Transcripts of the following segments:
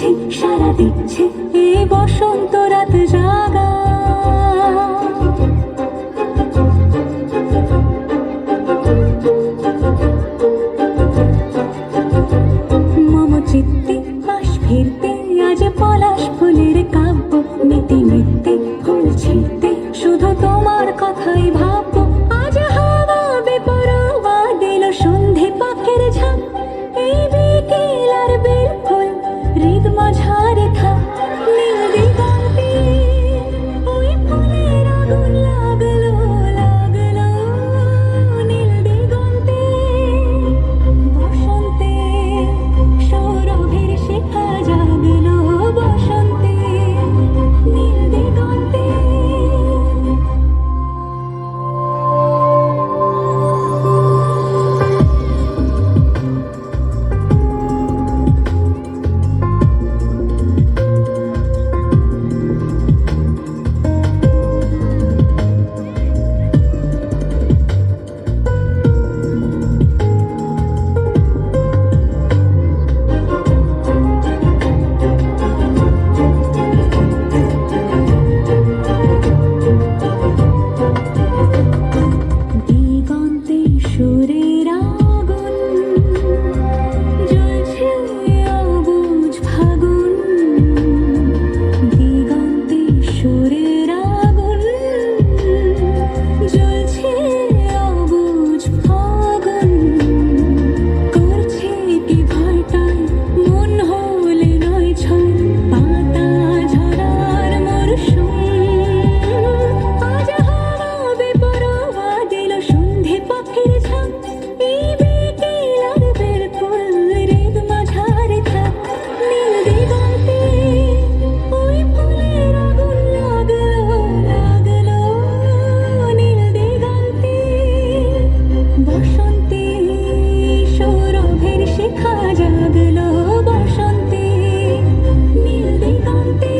দিচ্ছে সারা দিচ্ছে এই বসন্ত রাত জাগা। মম চিত্তে পাশ ফিরতে আজ পলাশ ফুলের কাব্য নিতে নিতে ফুল ছিঁড়তে শুধু তোমার কথাই ভাববো। আজ হাওয়া বেপরোয়া দিল সন্ধে পাখির ঝাঁক এই বিকেল আর বেল ফুল হৃদ মাঝারে থাক। নীল দিগন্তে ওই ফুলের আগুন লাগলো লাগলো নীল দিগন্তে বসন্তে সৌরভের শিখা জাগলো বসন্তে নীল দিগন্তে। দিগন্তে সুরের আগুন জ্বলছে অবুঝ ফাগুন। দিগন্তে সুরের আগুন জ্বলছে অবুঝ ফাগুন। করছে কি ভয়টায় মন হলে নয় ছয় পাতা ঝরার মরশুম। আজ হাওয়া বেপরোয়া দিল সন্ধে পাখির ঝাঁক এই বিকেল আর বেল ফুল হৃদ মাঝারে থাক। নীল দিগন্তে ওই ফুলের আগুন লাগলো লাগলো নীল দিগন্তে বসন্তে সৌরভের শিখা জাগলো বসন্তে নীল দিগন্তে।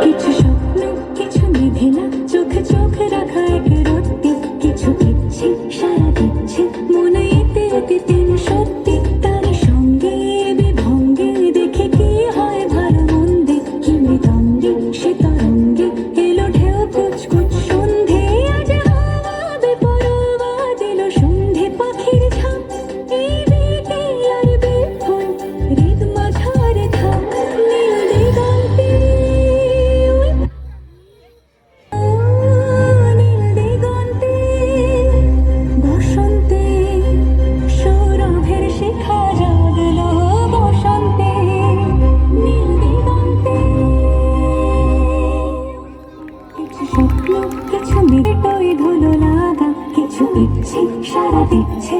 কিছু স্বপ্ন কিছু মেঘেলা চোখে চোখ রাখা এক রত্তি কিছু ইচ্ছে সারা দিচ্ছে মনে এতে এতে তিন সত্যি। তার সঙ্গে বিভঙ্গে দেখে কি হয় ভালো মন্দে কি মৃদঙ্গে সে তরঙ্গে এলো ঢেউ কুচকুচ সন্ধে। আজ হাওয়া বেপরোয়া দিল সন্ধে পাখির ঝাঁক এই বিকেল আর বেল ফুল হৃদ মাঝারে থাক। নীল দিগন্তে নীল দিগন্তে বসন্তে সৌরভের শিখা জাগলো বসন্তে নীল দিগন্তে। কিছু স্বপ্ন কিছু মেঘ ধুলো লাগা কিছু ইচ্ছে সারা দিচ্ছে।